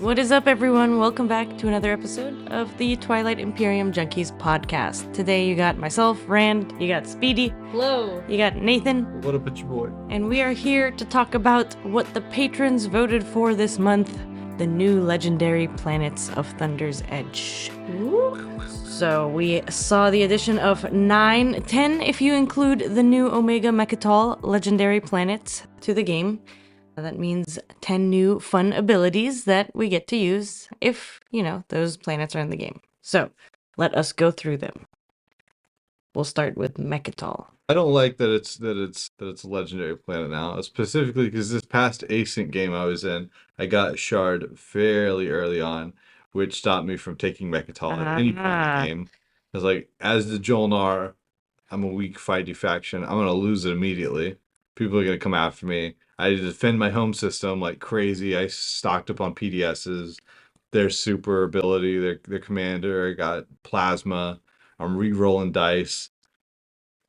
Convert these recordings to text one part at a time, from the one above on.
What is up, everyone? Welcome back to another episode of the Twilight Imperium Junkies podcast. Today you got myself, Rand, you got Speedy, Hello. you got Nathan, What up, it's your boy? and we are here to talk about what the patrons voted for this month, the new legendary planets of Thunder's Edge. So we saw the addition of 9, 10 if you include the new Omega Mechatol legendary planets to the game. That means 10 new fun abilities that we get to use if, those planets are in the game. So, let us go through them. We'll start with Mechatol. I don't like that it's a legendary planet now, specifically because this past async game I was in, I got Shard fairly early on, which stopped me from taking Mechatol at any point in the game. Because as the Jolnar, I'm a weak fighty faction. I'm gonna lose it immediately. People are gonna come after me. I had to defend my home system like crazy. I stocked up on PDSs, their super ability, their commander. I got plasma. I'm re-rolling dice.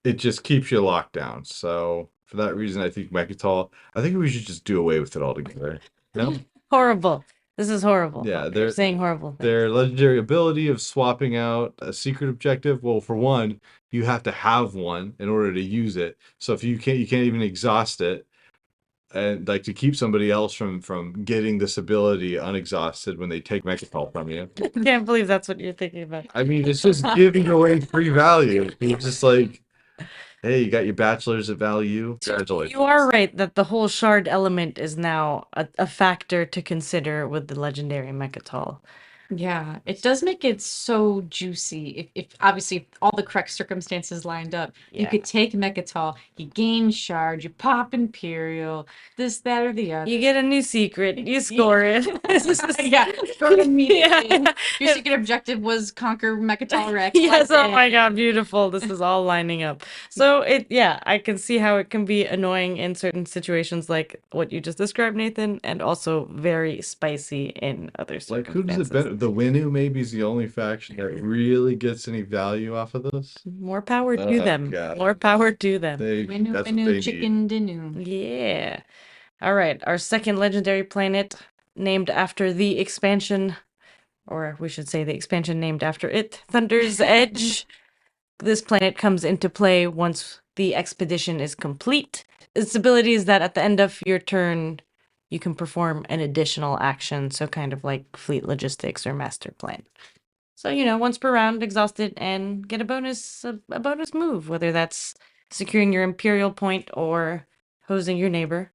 It just keeps you locked down. So for that reason, I think Mechatol. I think we should just do away with it altogether. No. Horrible. This is horrible. Yeah, they're saying horrible things. Their legendary ability of swapping out a secret objective. Well, for one, you have to have one in order to use it. So if you can't even exhaust it. And to keep somebody else from getting this ability unexhausted when they take Mechatol from you. I can't believe that's what you're thinking about. I mean, it's just giving away free value. It's just like, hey, you got your bachelor's at value. Congratulations. You are right that the whole shard element is now a factor to consider with the legendary Mechatol. Yeah, it does make it so juicy. If obviously if all the correct circumstances lined up, you could take Mechatol, you gain shard, you pop Imperial, this, that, or the other. You get a new secret, you score it. Yeah, score it immediately. Yeah. Your secret objective was conquer Mechatol Rex. Yes, Like, oh my god, beautiful. This is all lining up. So I can see how it can be annoying in certain situations like what you just described, Nathan, and also very spicy in other Like, who does circumstances. it benefit? The Winnu maybe is the only faction that really gets any value off of this. More power to them. God. More power to them. Winnu, That's what they need. chicken dinu. Yeah. All right, our second legendary planet named after the expansion, or we should say the expansion named after it, Thunder's Edge. This planet comes into play once the expedition is complete. Its ability is that at the end of your turn, you can perform an additional action, so kind of like Fleet Logistics or Master Plan. So, once per round, exhaust it and get a bonus move, whether that's securing your Imperial point or hosing your neighbor.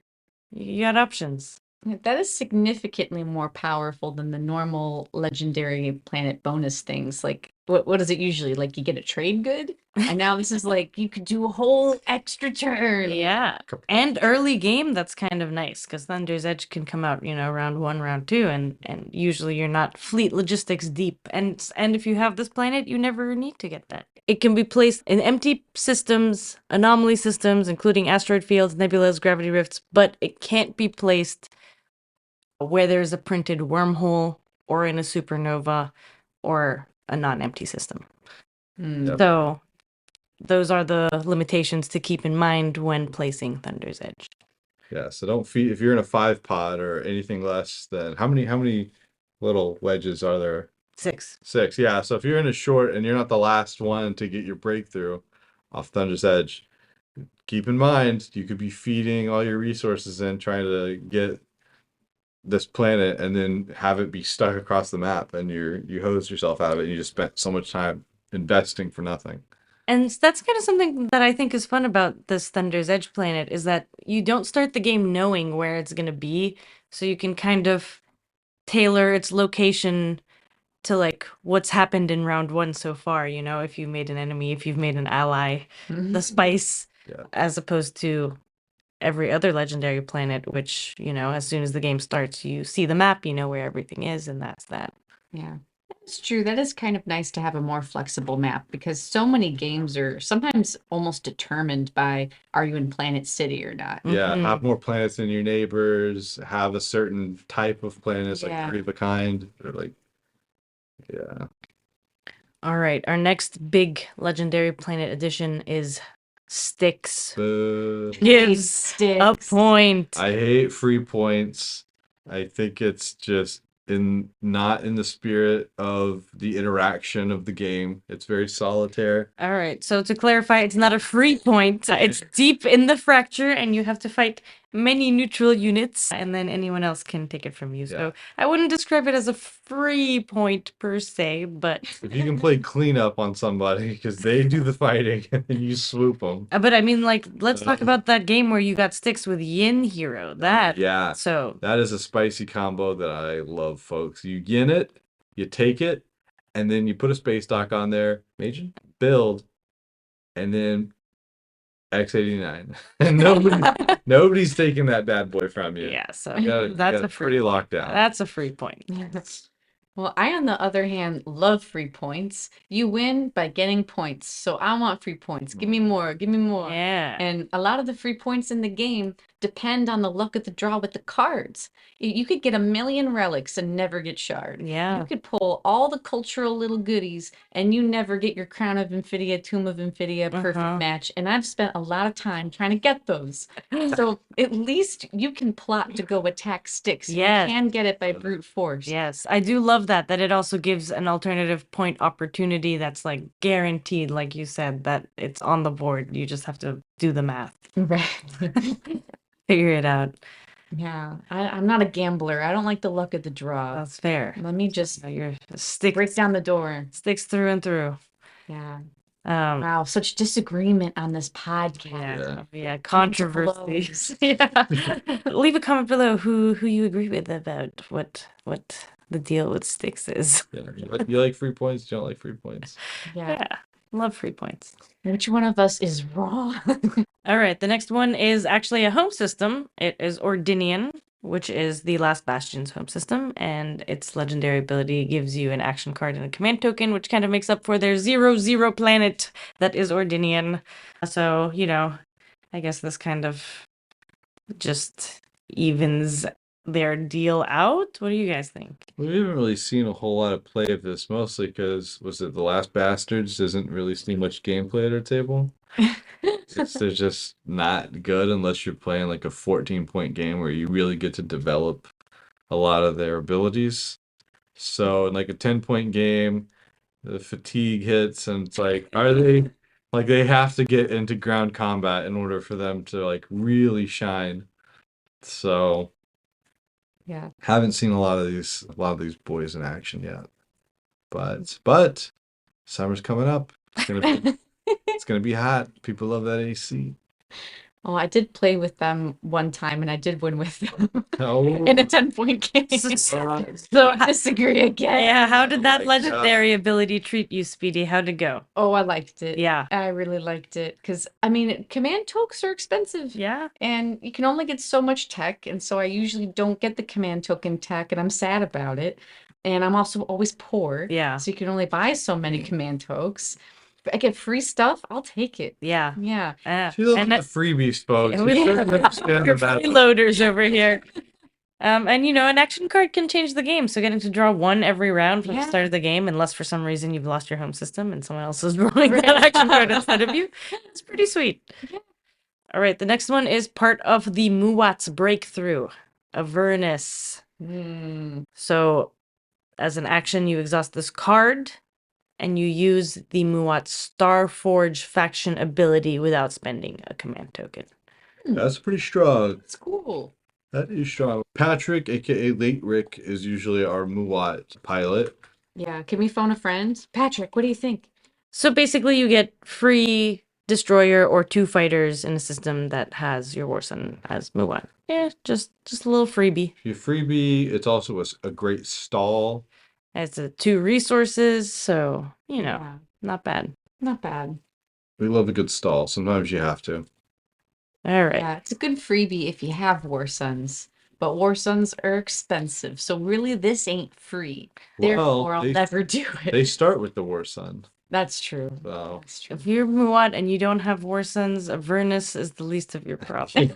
You got options. That is significantly more powerful than the normal legendary planet bonus things. Like, what is it usually? Like, you get a trade good? And now this is like, you could do a whole extra turn. Yeah. And early game, that's kind of nice, because Thunder's Edge can come out, round 1, round 2, and usually you're not Fleet Logistics deep. And if you have this planet, you never need to get that. It can be placed in empty systems, anomaly systems, including asteroid fields, nebulas, gravity rifts, but it can't be placed where there's a printed wormhole or in a supernova or a non-empty system. Yep. So those are the limitations to keep in mind when placing Thunder's Edge. Yeah, so don't feed if you're in a 5 pod or anything less than how many little wedges are there? 6. 6. Yeah, so if you're in a short and you're not the last one to get your breakthrough off Thunder's Edge, keep in mind you could be feeding all your resources in trying to get this planet and then have it be stuck across the map and you hose yourself out of it and you just spent so much time investing for nothing. And that's kind of something that I think is fun about this Thunder's Edge planet is that you don't start the game knowing where it's going to be, so you can kind of tailor its location to like what's happened in round 1 so far, if you made an enemy, if you've made an ally, the spice, as opposed to every other legendary planet, which, as soon as the game starts, you see the map, you know where everything is, and that's that. Yeah, that's true. That is kind of nice to have a more flexible map because so many games are sometimes almost determined by are you in Planet City or not. Yeah, have more planets than your neighbors, have a certain type of planets, like 3 of a kind, or like, yeah. All right, our next big legendary planet addition is Styx. Gives Styx a point. I hate free points. I think it's just not in the spirit of the interaction of the game. It's very solitaire. All right. So to clarify, it's not a free point. It's deep in the fracture, and you have to fight many neutral units, and then anyone else can take it from you. So I wouldn't describe it as a free point per se, but If you can play cleanup on somebody because they do the fighting and then you swoop them. but I mean, like, let's talk about that game where you got sticks with Yin Hero. That Yeah. So That is a spicy combo that I love, folks. You yin it, you take it, and then you put a space dock on there, Major, build, and then X89. And nobody's taking that bad boy from you. yeah. So That's that's a free. pretty locked down. That's a free point. Well, I, on the other hand, love free points. You win by getting points. So I want free points. Give me more. Give me more. Yeah. And a lot of the free points in the game depend on the luck of the draw with the cards. You could get a million relics and never get shard. Yeah. You could pull all the cultural little goodies and you never get your Crown of Infidia, Tomb of Infidia perfect match. And I've spent a lot of time trying to get those. So at least you can plot to go attack sticks. Yes. You can get it by brute force. Yes, I do love that it also gives an alternative point opportunity that's like guaranteed, like you said, that it's on the board. You just have to do the math, Right. figure it out. Yeah. I'm not a gambler. I don't like the luck of the draw. That's fair. Let me just So you're sticks break down the door. sticks through and through. Yeah. Um, Wow, such disagreement on this podcast. yeah, controversies. blows. Yeah. Leave a comment below who you agree with about what the deal with sticks is. Yeah. You like free points? You don't like free points? Yeah. Yeah, love free points. Which one of us is wrong? All right, the next one is actually a home system. It is Ordinian, which is the Last Bastion's home system, and its legendary ability gives you an action card and a command token, which kind of makes up for their 0/0 planet that is Ordinian. So, I guess this kind of just evens their deal out. What do you guys think? We haven't really seen a whole lot of play of this, mostly because, was it The Last Bastards doesn't really see much gameplay at our table? They're just not good unless you're playing like a 14-point game where you really get to develop a lot of their abilities. So in like a 10-point game, the fatigue hits and it's like, they have to get into ground combat in order for them to like really shine. So Yeah. haven't seen a lot of these boys in action yet. But summer's coming up. It's gonna be hot. People love that AC. Oh, I did play with them one time and I did win with them Oh, in a 10-point game. So I disagree again. yeah, how did that my legendary ability treat you, Speedy? How'd it go? Oh, I liked it. Yeah. I really liked it because, I mean, command tokens are expensive. Yeah. And you can only get so much tech. And so I usually don't get the command token tech and I'm sad about it. And I'm also always poor. Yeah. So you can only buy so many command tokens. If I get free stuff, I'll take it. Yeah. Yeah. she loves And the freebies, folks. Yeah, You we- shouldn't understand We're about it. freeloaders over here. And an action card can change the game. So getting to draw one every round from the Yeah. start of the game, unless for some reason you've lost your home system and someone else is drawing that action card instead of you. It's pretty sweet. Yeah. All right, the next one is part of the Muwat's breakthrough, Avernus. So as an action, you exhaust this card and you use the Muwat's Starforge faction ability without spending a command token. That's pretty strong. It's cool. That is strong. Patrick, aka Late Rick, is usually our Muwat pilot. Yeah. Can we phone a friend? Patrick, what do you think? So basically, you get free destroyer or 2 fighters in a system that has your Warsun as Muwat. Yeah, just a little freebie. If you freebie, it's also a great stall. It's 2 resources, so Yeah. not bad. Not bad. We love a good stall. Sometimes you have to. All right. Yeah, it's a good freebie if you have War Suns, but War Suns are expensive, so really this ain't free. Therefore, I'll never do it. They start with the War Sun. That's true. So That's true. If you're Muwat and you don't have Warsuns, Avernus is the least of your problems.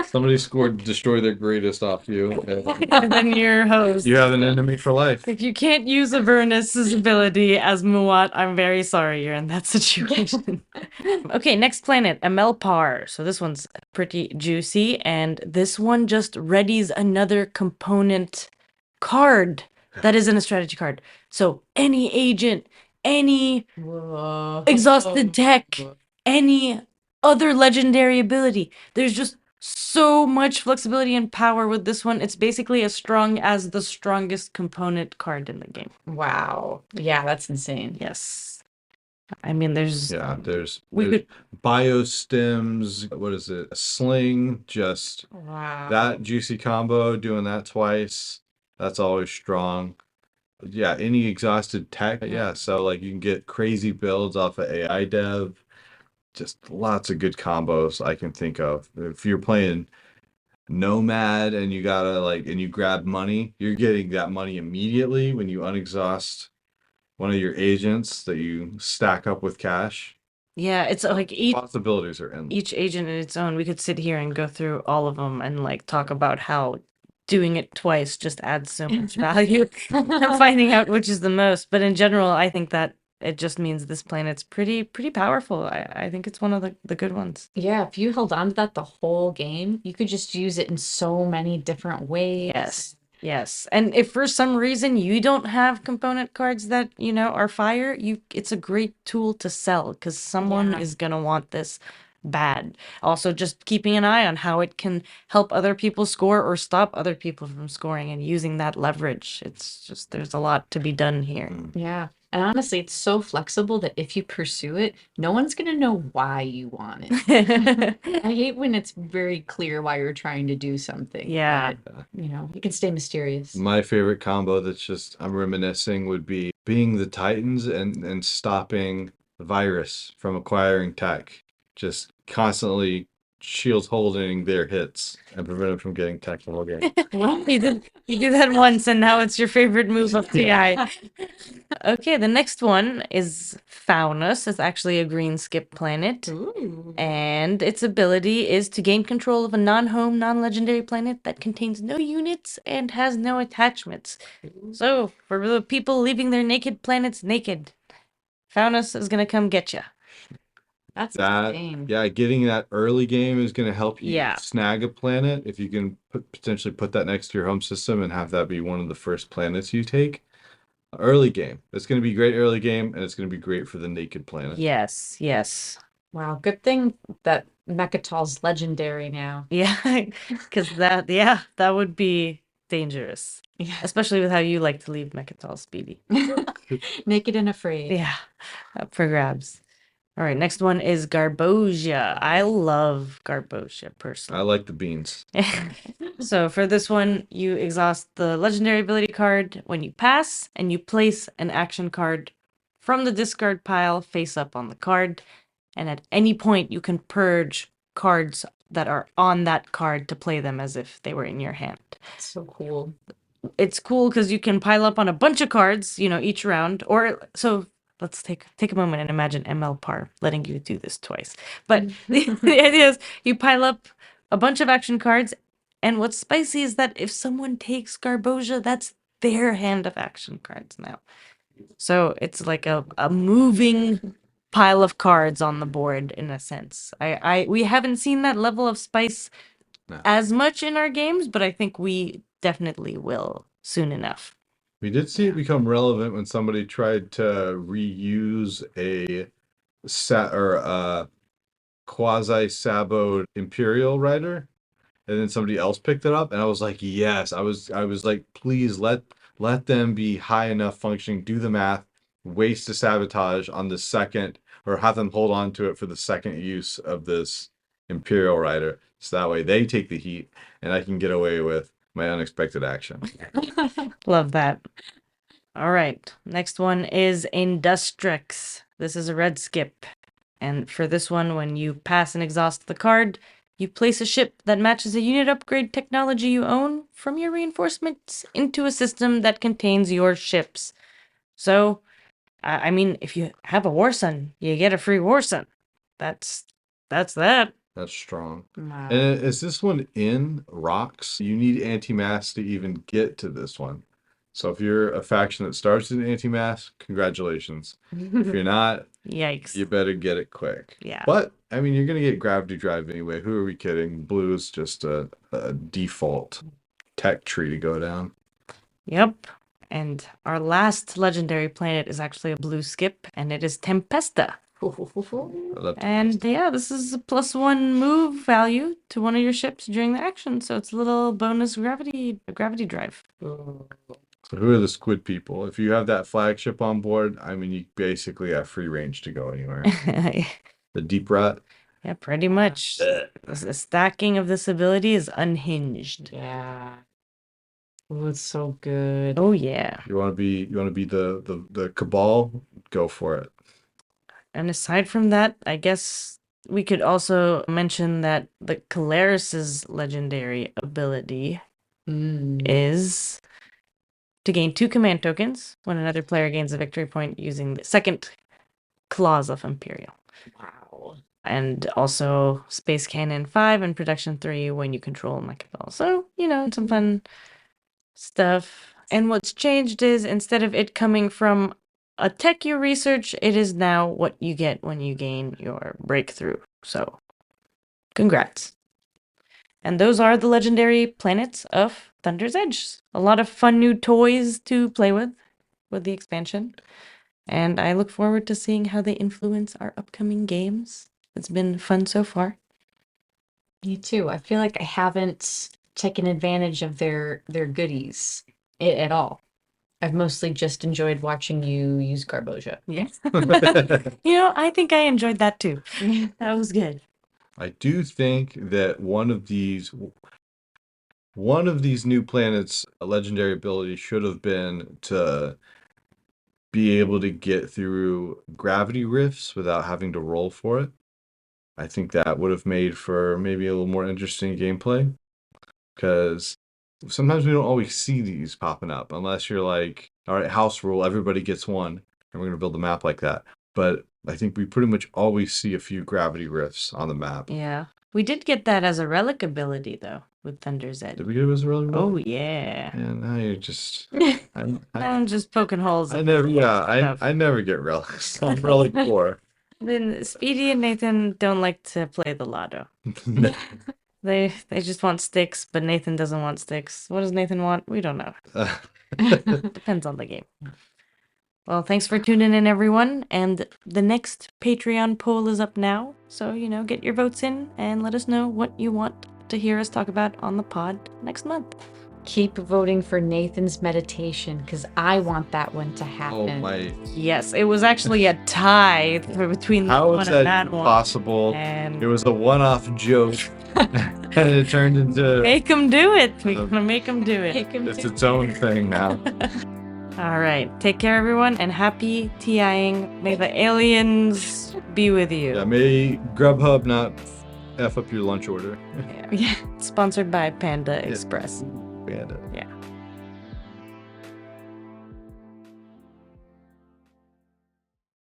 somebody scored destroy their greatest off you. And And then your host. you have an enemy for life. If you can't use Avernus's ability as Muwat, I'm very sorry you're in that situation. Okay, next planet, Amelpar. So this one's pretty juicy, and this one just readies another component card that isn't a strategy card. So any agent, any Whoa. exhausted tech, any other legendary ability. There's just so much flexibility and power with this one. It's basically as strong as the strongest component card in the game. Wow. Yeah, that's insane. Yes. I mean, there's there's we there's could biostims. What is it? A sling. Just Wow. that juicy combo. Doing that twice. That's always strong. Yeah, any exhausted tech. Yeah, so like you can get crazy builds off of AI dev. Just lots of good combos I can think of. If you're playing Nomad and you gotta like and you grab money, you're getting that money immediately when you unexhaust one of your agents that you stack up with cash. yeah, it's like Possibilities are endless. each agent in its own. We could sit here and go through all of them and like talk about how doing it twice just adds so much value. I'm finding out which is the most, but in general, I think that it just means this planet's pretty powerful. I think it's one of the good ones. Yeah, if you held on to that the whole game, you could just use it in so many different ways. Yes. Yes. And if for some reason you don't have component cards that, are fire, it's a great tool to sell because someone Yeah. is gonna want this bad. Also, just keeping an eye on how it can help other people score or stop other people from scoring and using that leverage. It's just there's a lot to be done here. Yeah. And honestly, it's so flexible that if you pursue it, no one's going to know why you want it. I hate when it's very clear why you're trying to do something. Yeah. But, you can stay mysterious. My favorite combo that's just I'm reminiscing would be being the Titans and stopping the virus from acquiring tech. Just constantly shield holding their hits and prevent them from getting tech the whole game. You do that once and now it's your favorite move of TI. Okay, the next one is Faunus. It's actually a green skip planet. Ooh. And its ability is to gain control of a non-home, non-legendary planet that contains no units and has no attachments. So, for the people leaving their naked planets naked, Faunus is gonna come get you. That's That insane. yeah, getting that early game is going to help you Yeah. snag a planet if you can potentially put that next to your home system and have that be one of the first planets you take. Early game. It's going to be great early game and it's going to be great for the naked planet. Yes, yes. Wow, good thing that Mechatol's legendary now. Yeah, because that would be dangerous. Yeah. Especially with how you like to leave Mechatol Speedy. Naked and afraid. Yeah, up for grabs. All right, next one is Garbosia. I love Garbosia I personally. like the beans. So for this one, you exhaust the legendary ability card when you pass, and you place an action card from the discard pile face up on the card. And at any point, you can purge cards that are on that card to play them as if they were in your hand. So cool. It's cool because you can pile up on a bunch of cards, each round. Or so let's take a moment and imagine ML Par letting you do this twice. But the idea is you pile up a bunch of action cards, and what's spicy is that if someone takes Garbosia, that's their hand of action cards now. So it's like a moving pile of cards on the board in a sense. We haven't seen that level of spice No. as much in our games, but I think we definitely will soon enough. We did see it become relevant when somebody tried to reuse a quasi-saboed Imperial Rider, and then somebody else picked it up, and I was like, yes. I was like, please let them be high enough functioning, do the math, waste a sabotage on the second, or have them hold on to it for the second use of this Imperial Rider, so that way they take the heat, and I can get away with my unexpected action. Love that. All right, next one is Industrix. This is a red skip. And for this one, when you pass and exhaust the card, you place a ship that matches a unit upgrade technology you own from your reinforcements into a system that contains your ships. So, I mean, if you have a War Sun, you get a free War Sun. That's that. That's strong. Wow. And is this one in rocks? You need anti-mass to even get to this one. So if you're a faction that starts in anti-mass, congratulations. If you're not, Yikes. you better get it quick. Yeah. But I mean, you're gonna get gravity drive anyway. Who are we kidding? Blue is just a default tech tree to go down. Yep. And our last legendary planet is actually a blue skip, and it is Tempesta. I love And yeah, this is a +1 move value to one of your ships during the action, so it's a little bonus gravity drive. So who are the squid people? If you have that flagship on board, I mean, you basically have free range to go anywhere. The deep rat. Yeah, pretty much. The stacking of this ability is unhinged. Yeah. Oh, it's so good. Oh yeah. You want to be the cabal? Go for it. And aside from that, I guess we could also mention that the Caleris's legendary ability is to gain 2 command tokens when another player gains a victory point using the second clause of Imperial. Wow. And also Space Cannon 5 and Protection 3 when you control Machiavel. So, some fun stuff. And what's changed is instead of it coming from a tech you research, it is now what you get when you gain your breakthrough. So, congrats. And those are the legendary planets of Thunder's Edge. A lot of fun new toys to play with the expansion. And I look forward to seeing how they influence our upcoming games. It's been fun so far. Me too. I feel like I haven't taken advantage of their goodies at all. I've mostly just enjoyed watching you use Garboja. Yes. I think I enjoyed that too. That was good. I do think that one of these new planets' legendary ability should have been to be able to get through gravity rifts without having to roll for it. I think that would have made for maybe a little more interesting gameplay, because sometimes we don't always see these popping up unless you're like, all right, house rule, everybody gets one, and we're going to build a map like that. But I think we pretty much always see a few gravity rifts on the map. Yeah. We did get that as a relic ability, though, with Thunder's Edge. Did we get it as a relic? Oh, yeah. And now you're just... I'm just poking holes. I never get relics. I'm relic 4. Then Speedy and Nathan don't like to play the lotto. They just want sticks, but Nathan doesn't want sticks. What does Nathan want? We don't know. Depends on the game. Well, thanks for tuning in, everyone. And the next Patreon poll is up now. So, get your votes in and let us know what you want to hear us talk about on the pod next month. Keep voting for Nathan's meditation, because I want that one to Oh happen. my! Yes, it was actually a tie between How one is and that that one. possible? And It was a one-off joke, and it turned into make them do it. We're gonna make them do it. it's its own thing now. All right. Take care, everyone, and happy TIing. May the aliens be with you. Yeah, may Grubhub not f up your lunch order. Yeah. Sponsored by Panda Express. Panda. Yeah.